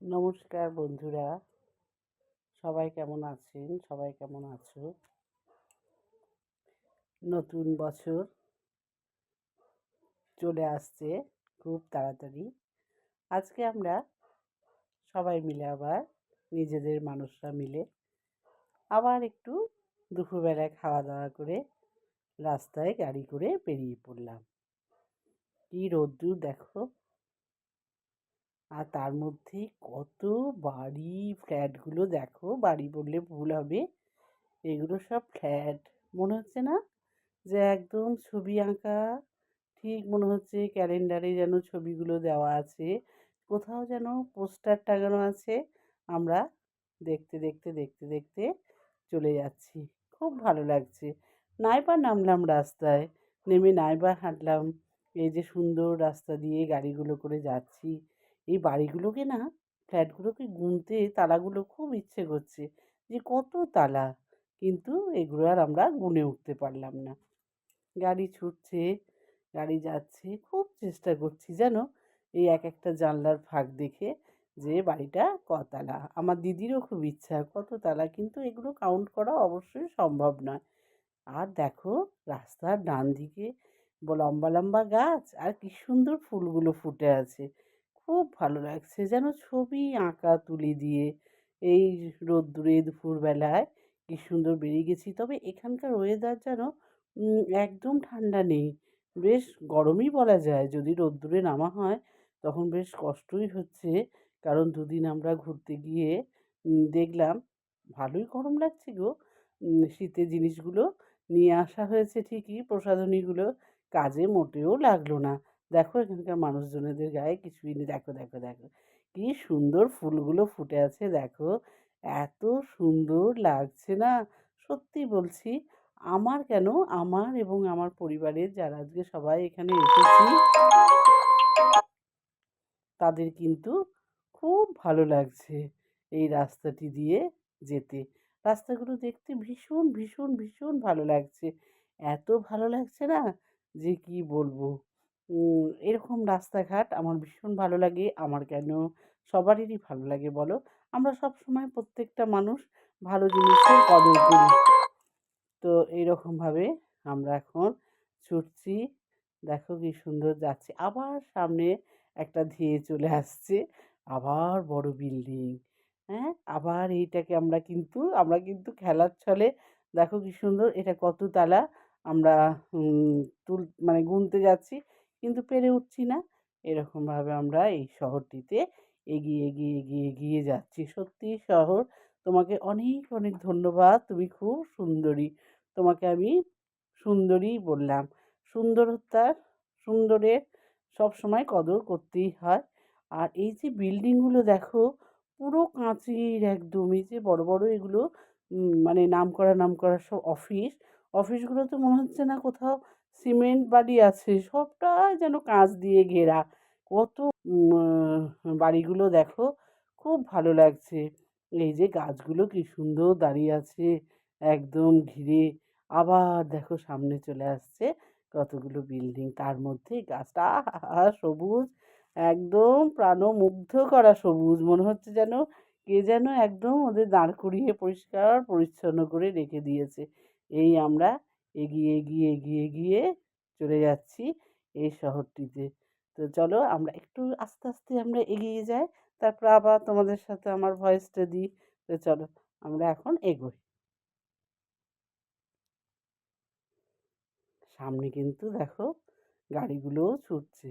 নমস্কার বন্ধুরা, সবাই কেমন আছেন? সবাই কেমন আছো? নতুন বছর চলে আসছে খুব তাড়াতাড়ি। আজকে আমরা সবাই মিলে আবার নিজেদের মানুষরা মিলে আবার একটু দুপুরবেলায় খাওয়া দাওয়া করে রাস্তায় গাড়ি করে বেরিয়ে পড়লাম। কি রোদ্দুর দেখো, আর তার মধ্যে কত বাড়ি, ফ্ল্যাটগুলো দেখো, বাড়ি বললে ভুল হবে, এগুলো সব ফ্ল্যাট। মনে হচ্ছে না যে একদম ছবি আঁকা, ঠিক মনে হচ্ছে ক্যালেন্ডারে যেন ছবিগুলো দেওয়া আছে, কোথাও যেন পোস্টার টাঙানো আছে। আমরা দেখতে দেখতে দেখতে দেখতে চলে যাচ্ছি, খুব ভালো লাগছে। নাইবা নামলাম রাস্তায়, নেমে নাইবা হাঁটলাম এই যে সুন্দর রাস্তা দিয়ে গাড়িগুলো করে যাচ্ছি। এই বাড়িগুলোকে না, ফ্ল্যাটগুলোকে গুনতে তালাগুলো খুব ইচ্ছে করছে যে কত তালা, কিন্তু এগুলো আর আমরা গুনে উঠতে পারলাম না। গাড়ি ছুটছে, গাড়ি যাচ্ছে, খুব চেষ্টা করছি যেন এই এক একটা জানলার ফাঁক দেখে যে বাড়িটা কতলা। আমার দিদিরও খুব ইচ্ছা কত তালা, কিন্তু এগুলো কাউন্ট করা অবশ্যই সম্ভব নয়। আর দেখো রাস্তার ডান দিকে লম্বা লম্বা গাছ, আর কি সুন্দর ফুলগুলো ফুটে আছে, খুব ভালো লাগছে, যেন ছবি আঁকা তুলি দিয়ে। এই রোদ্দুরে দুপুরবেলায় কি সুন্দর বেরিয়ে গেছি। তবে এখানকার ওয়েদার যেন একদম ঠান্ডা নেই, বেশ গরমই বলা যায়। যদি রোদ্দুরে নামা হয় তখন বেশ কষ্টই হচ্ছে, কারণ দুদিন আমরা ঘুরতে গিয়ে দেখলাম ভালোই গরম লাগছে গো। শীতের জিনিসগুলো নিয়ে আসা হয়েছে ঠিকই, প্রসাধনীগুলো, কাজে মোটেও লাগলো না। দেখো এখানকার মানুষজনেদের গায়ে কিছুই নেই, দেখো দেখো দেখো কি সুন্দর ফুলগুলো ফুটে আছে, দেখো এত সুন্দর লাগছে না, সত্যি বলছি। আমার কেন, আমার এবং আমার পরিবারের যারা আজকে সবাই এখানে এসেছি তাদের কিন্তু খুব ভালো লাগছে এই রাস্তাটি দিয়ে যেতে। রাস্তাগুলো দেখতে ভীষণ ভীষণ ভীষণ ভালো লাগছে, এত ভালো লাগছে না যে কি বলবো। এরকম রাস্তাঘাট আমার ভীষণ ভালো লাগে। আমার কেন, সবারই ভালো লাগে বলো? আমরা সব সময় প্রত্যেকটা মানুষ ভালো জিনিসের কদর করি। তো এইরকমভাবে আমরা এখন ছুটছি, দেখো কি সুন্দর যাচ্ছি। আবার সামনে একটা ধেয়ে চলে আসছে, আবার বড় বিল্ডিং। হ্যাঁ, আবার এইটাকে আমরা কিন্তু খেলার ছলে, দেখো কি সুন্দর এটা কত তালা, আমরা তুল মানে গুনতে যাচ্ছি কিন্তু পেরে উঠছি না। এরকমভাবে আমরা এই শহরটিতে এগিয়ে এগিয়ে এগিয়ে এগিয়ে যাচ্ছি। সত্যি শহর, তোমাকে অনেক অনেক ধন্যবাদ, তুমি খুব সুন্দরী। তোমাকে আমি সুন্দরীই বললাম। সুন্দরতার, সুন্দরের সবসময় কদর করতেই হয়। আর এই যে বিল্ডিংগুলো দেখো, পুরো কাঁচের একদম, এই যে বড় বড় এগুলো মানে নামকরা সব অফিস। অফিসগুলো তো মনে হচ্ছে না কোথাও সিমেন্ট বালি আছে, সবটাই যেন কাঁচ দিয়ে ঘেরা। কত বাড়িগুলো দেখো, খুব ভালো লাগছে। এই যে গাছগুলো কি সুন্দর দাঁড়িয়ে আছে একদম ঘিরে। আবার দেখো সামনে চলে আসছে কতগুলো বিল্ডিং, তার মধ্যে গাছটা আহা সবুজ, একদম প্রাণমুগ্ধ করা সবুজ। মনে হচ্ছে যেন কে যেন একদম ওদের দাঁড় করিয়ে পরিষ্কার পরিচ্ছন্ন করে রেখে দিয়েছে। এই আমরা এগিয়ে এগিয়ে এগিয়ে এগিয়ে চলে যাচ্ছি এই শহরটিতে। তো চলো আমরা একটু আস্তে আস্তে আমরা এগিয়ে যাই, তারপর আবার তোমাদের সাথে আমার ভয়েসটা দিই। তো চলো আমরা এখন এগোই। সামনে কিন্তু দেখো গাড়িগুলোও ছুটছে,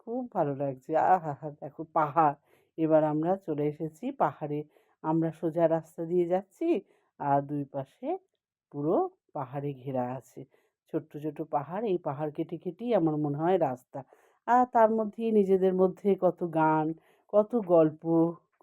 খুব ভালো লাগছে। আহা! দেখো পাহাড়। এবার আমরা চলে এসেছি পাহাড়ে। আমরা সোজা রাস্তা দিয়ে যাচ্ছি, আর দুই পাশে পুরো পাহাড়ে ঘেরা আছে। ছোট্ট ছোট্ট পাহাড়, এই পাহাড় কেটে কেটেই আমার মনে হয় রাস্তা। আর তার মধ্যেই নিজেদের মধ্যে কত গান, কত গল্প,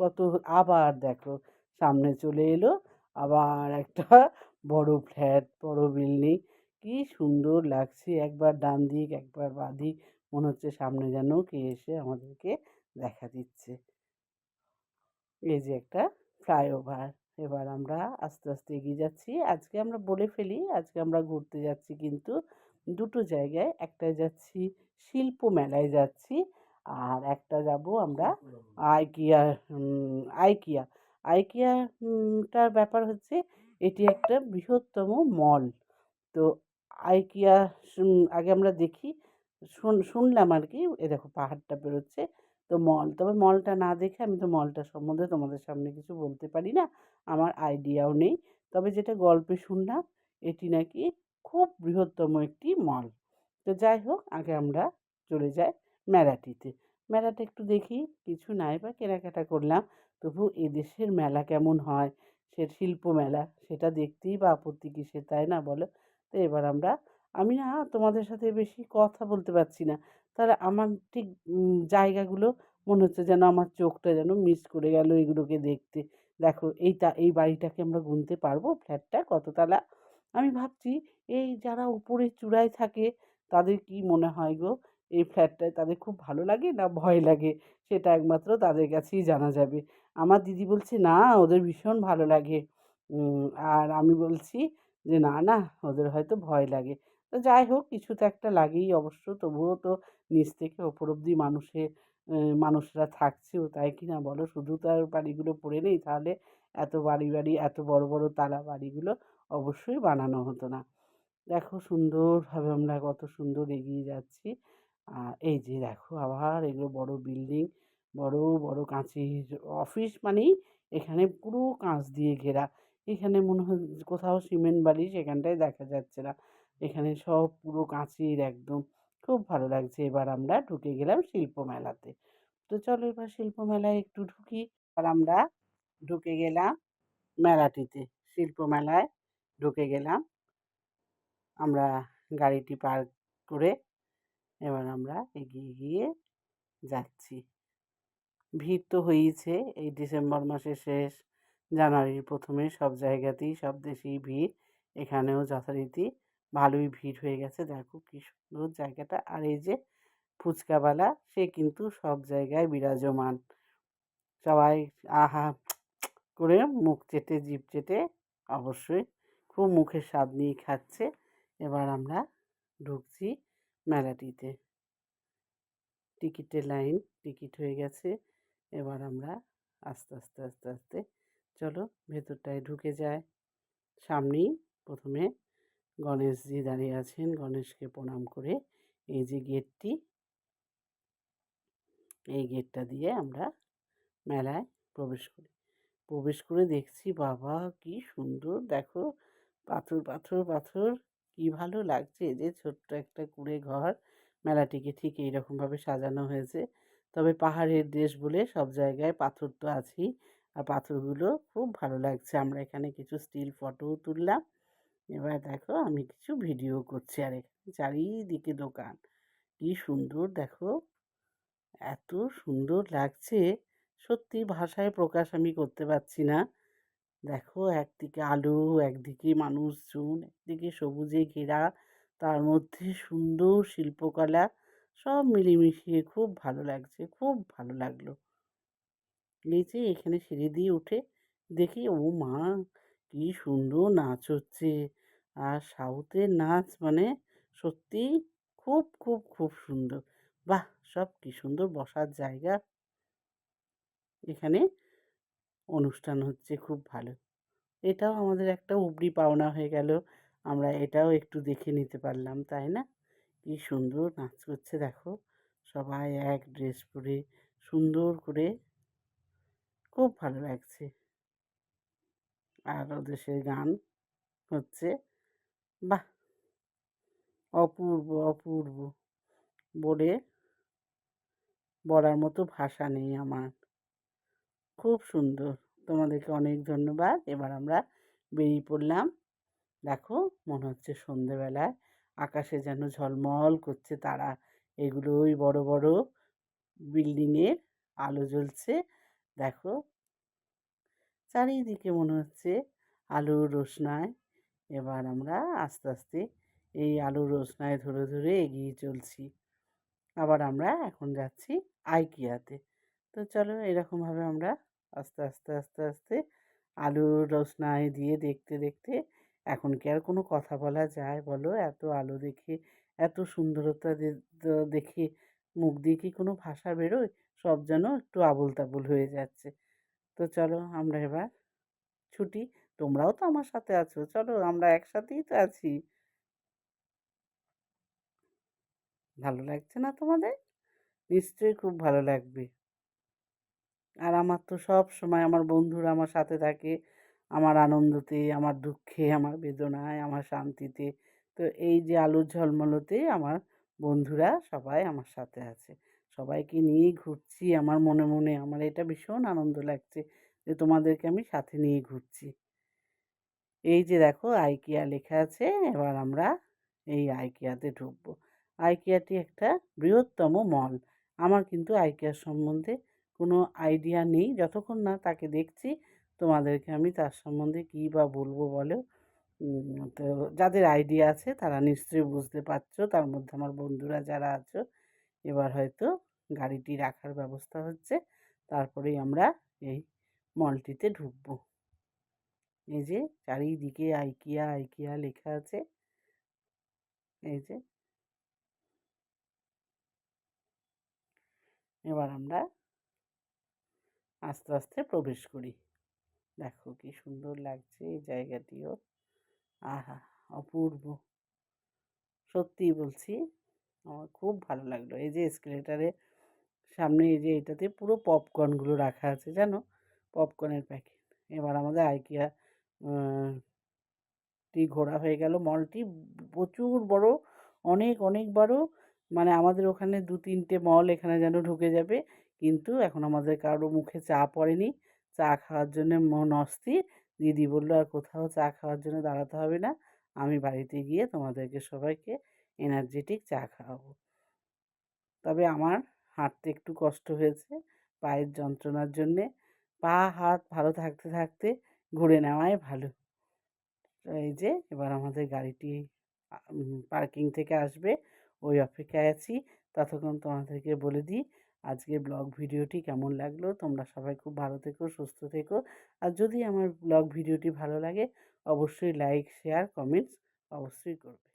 কত। আবার দেখো সামনে চলে এলো আবার একটা বড় ফ্ল্যাট, বড় বিল্ডিং। কি সুন্দর লাগছে, একবার ডান দিক একবার বাঁ দিক, মনে হচ্ছে সামনে যেন কে এসে আমাদেরকে দেখা দিচ্ছে। এই যে একটা ফ্লাইওভার। এবার আমরা আস্তে আস্তে এগিয়ে যাচ্ছি। আজকে আমরা বলে ফেলি, আজকে আমরা ঘুরতে যাচ্ছি কিন্তু দুটো জায়গায়। একটায় যাচ্ছি শিল্প মেলায় যাচ্ছি, আর একটা যাব আমরা আইকিয়া। আইকিয়া আইকিয়া টার ব্যাপার হচ্ছে এটি একটা বৃহত্তম মল। তো আইকিয়া আগে আমরা দেখি, শুনলাম আর কি, এ দেখো পাহাড়টা বেরোচ্ছে। তো মল, তবে মলটা না দেখে আমি তো মলটা সম্বন্ধে তোমাদের সামনে কিছু বলতে পারি না, আমার আইডিয়াও নেই। তবে যেটা গল্পে শুনলাম, এটি নাকি খুব বৃহত্তম একটি মল। তো যাই হোক, আগে আমরা চলে যাই মেলাটিতে। মেলাটা একটু দেখি, কিছু নাই বা কেনাকাটা করলাম, তবু এদেশের মেলা কেমন হয়, সে শিল্প মেলা, সেটা দেখতেই বা আপত্তি কিসের, তাই না বলো? তো এবার আমি না তোমাদের সাথে বেশি কথা বলতে পারছি না। তাহলে আমার ঠিক জায়গাগুলো মনে হচ্ছে যেন আমার চোখটা যেন মিস করে গেল এগুলোকে দেখতে। দেখো এই বাড়িটাকে আমরা গুনতে পারবো, ফ্ল্যাটটা কততলা? আমি ভাবছি এই যারা উপরের চূড়ায় থাকে তাদের কি মনে হয় গো? এই ফ্ল্যাটটায় তাদের খুব ভালো লাগে না ভয় লাগে? সেটা একমাত্র তাদের কাছেই জানা যাবে। আমার দিদি বলছে না, ওদের ভীষণ ভালো লাগে। উম আর আমি বলছি যে না, না, ওদের হয়তো ভয় লাগে। তো যাই হোক, কিছু তো একটা লাগেই অবশ্য, তবুও তো নিচ থেকে ওপর অব্দি মানুষরা থাকছেও, তাই কি না বলো? শুধু তো আর বাড়িগুলো পড়ে নেই, তাহলে এত বাড়ি এত বড় বড় তালা বাড়িগুলো অবশ্যই বানানো হতো না। দেখো সুন্দরভাবে আমরা কত সুন্দর এগিয়ে যাচ্ছি। এই যে দেখো আবার এগুলো বড় বিল্ডিং, বড় বড় কাঁচের অফিস মানেই এখানে পুরো কাঁচ দিয়ে ঘেরা। এখানে মনে হয় কোথাও সিমেন্ট বালি সেখানটায় দেখা যাচ্ছে না। এখানে সব পুরো কাঁচের একদম। খুব ভালো লাগছে। এবার আমরা ঢুকে গেলাম শিল্প মেলাতে। তো চলো এবার শিল্প মেলায় একটু ঢুকি। আর আমরা ঢুকে গেলাম মেলাটিতে, শিল্প মেলায় ঢুকে গেলাম। আমরা গাড়িটি পার্ক করে এবার আমরা এগিয়ে গিয়ে যাচ্ছি। ভিড় তো হয়েইছে, এই ডিসেম্বর মাসের শেষ, জানুয়ারির প্রথমে সব জায়গাতেই সব দেশেই ভিড়। এখানেও যথারীতি ভালোই ভিড় হয়ে গেছে। দেখো কি সুন্দর জায়গাটা। আর এই যে ফুচকাওয়ালা, সে কিন্তু সব জায়গায় বিরাজমান। সবাই আহা করে মুখ চেটে জিভ চেটে অবশ্যই খুব মুখের স্বাদ নিয়ে খাচ্ছে। এবার আমরা ঢুকছি মেলাটিতে। টিকিটের লাইন, টিকিট হয়ে গেছে। এবার আমরা আস্তে আস্তে আস্তে আস্তে চলো ভেতরটায় ঢুকে যাই। সামনেই প্রথমে গণেশজি দাঁড়িয়ে আছেন, গণেশকে প্রণাম করে এই যে গেটটি, এই গেটটা দিয়ে আমরা মেলায় প্রবেশ করি। প্রবেশ করে দেখছি বাবা কি সুন্দর, দেখো পাথর পাথর পাথর, কি ভালো লাগছে। এই যে ছোট্ট একটা কুঁড়ে ঘর, মেলাটিকে ঠিক এইরকমভাবে সাজানো হয়েছে। তবে পাহাড়ের দেশ বলে সব জায়গায় পাথর তো আছেই, আর পাথরগুলো খুব ভালো লাগছে। আমরা এখানে কিছু স্টিল ফটোও তুললাম। এবার দেখো আমি কিছু ভিডিও করছি, আর এখানে চারিদিকে দোকান। কি সুন্দর দেখো, এত সুন্দর লাগছে, সত্যি ভাষায় প্রকাশ আমি করতে পারছি না। দেখো একদিকে আলো, একদিকে মানুষজন, একদিকে সবুজে ঘেরা, তার মধ্যে সুন্দর শিল্পকলা, সব মিলেমিশিয়ে খুব ভালো লাগছে, খুব ভালো লাগলো। এই যে এখানে সিঁড়ি দিয়ে উঠে দেখি, ও মা, কি সুন্দর নাচ হচ্ছে। আর সাউথের নাচ মানে সত্যিই খুব খুব খুব সুন্দর। বাহ, সব কি সুন্দর বসার জায়গা, এখানে অনুষ্ঠান হচ্ছে খুব ভালো। এটাও আমাদের একটা উপরি পাওনা হয়ে গেল, আমরা এটাও একটু দেখে নিতে পারলাম, তাই না? কি সুন্দর নাচ করছে দেখো, সবাই এক ড্রেস পরে সুন্দর করে, খুব ভালো লাগছে। আর ওদের সেই গান হচ্ছে, বাহ, অপূর্ব অপূর্ব, বলে বলার মতো ভাষা নেই আমার। খুব সুন্দর। তোমাদেরকে অনেক ধন্যবাদ। এবার আমরা বেরিয়ে পড়লাম। দেখো মনে হচ্ছে সন্ধেবেলায় আকাশে যেন ঝলমল করছে তারা। এগুলো ওই বড় বড় বিল্ডিংয়ের আলো জ্বলছে। দেখো চারিদিকে মনে হচ্ছে আলোর রোশনায়। এবার আমরা আস্তে আস্তে এই আলোর রোশনায় ধরে ধরে এগিয়ে চলছি। আবার আমরা এখন যাচ্ছি আইকিয়াতে। তো চলো এরকমভাবে আমরা আস্তে আস্তে আস্তে আস্তে আলোর রোশনাই দিয়ে দেখতে দেখতে, এখন কি আর কোনো কথা বলা যায় বলো? এত আলো দেখে, এত সুন্দরতা দেখে মুখ দিয়ে কি কোনো ভাষা বেরোয়? সব যেন একটু আবোল তাবোল হয়ে যাচ্ছে। তো চলো আমরা এবার ছুটি। তোমরাও তো আমার সাথে আছো, চলো আমরা একসাথেই তো আছি। ভালো লাগছে না তোমাদের? নিশ্চয়ই খুব ভালো লাগবে। আর আমার তো সব সময় আমার বন্ধুরা আমার সাথে থাকে, আমার আনন্দতে, আমার দুঃখে, আমার বেদনায়, আমার শান্তিতে। তো এই যে আলোর ঝলমলতে আমার বন্ধুরা সবাই আমার সাথে আছে। সবাইকে নিয়েই ঘুরছি আমার মনে মনে। আমার এটা ভীষণ আনন্দ লাগছে যে তোমাদেরকে আমি সাথে নিয়ে ঘুরছি। এই যে দেখো আইকিয়া লেখা আছে, এবার আমরা এই আইকিয়াতে ঢুকবো। আইকিয়াটি একটা বৃহত্তম মল। আমার কিন্তু আইকিয়ার সম্বন্ধে কোনো আইডিয়া নেই, যতক্ষণ না তাকে দেখছি তোমাদেরকে আমি তার সম্বন্ধে কী বা বলবো বলো। তো যাদের আইডিয়া আছে তারা নিশ্চয়ই বুঝতে পারছো, তার মধ্যে আমার বন্ধুরা যারা আছো। এবার হয়তো গাড়িটি রাখার ব্যবস্থা হচ্ছে, তারপরেই আমরা এই মলটিতে ঢুকবো। এই যে চারিদিকে আইকিয়া আইকিয়া লেখা আছে। এই যে এবার আমরা আস্তে আস্তে প্রবেশ করি। দেখো কি সুন্দর লাগছে এই জায়গাটিও। আহা, অপূর্ব। সত্যিই বলছি, আমার খুব ভালো লাগলো। এই যে এসকেলেটারে সামনে এই যে এটাতে পুরো পপকর্নগুলো রাখা আছে জানো, পপকর্নের প্যাকেট। এবার আমাদের আইকিয়া টি ঘোরা হয়ে গেল। মলটি প্রচুর বড়, অনেক অনেক বড়। মানে আমাদের ওখানে ২-৩টে মল এখানে যেন ঢুকে যাবে। কিন্তু এখন আমাদের কারো মুখে চা পড়েনি। চা খাওয়ার জন্যে মন অস্থির। দিদি বলল আর কোথাও চা খাওয়ার জন্য দাঁড়াতে হবে না। আমি বাড়িতে গিয়ে তোমাদেরকে সবাইকে এনার্জেটিক চা খাওয়াবো। তবে আমার হাঁটতে একটু কষ্ট হয়েছে পায়ের যন্ত্রণার জন্যে। পা হাত ভালো থাকতে থাকতে ঘুরে নেওয়াই ভালো। তো এই যে এবার আমাদের গাড়িটি পার্কিং থেকে আসবে, ওই অপেক্ষায় আছি। ততক্ষণ তোমাদেরকে বলে দিই আজকের ব্লগ ভিডিওটি কেমন লাগলো। তোমরা সবাই খুব ভালো থেকো, সুস্থ থেকো। আর যদি আমার ব্লগ ভিডিওটি ভালো লাগে অবশ্যই লাইক, শেয়ার, কমেন্টস অবশ্যই করবে।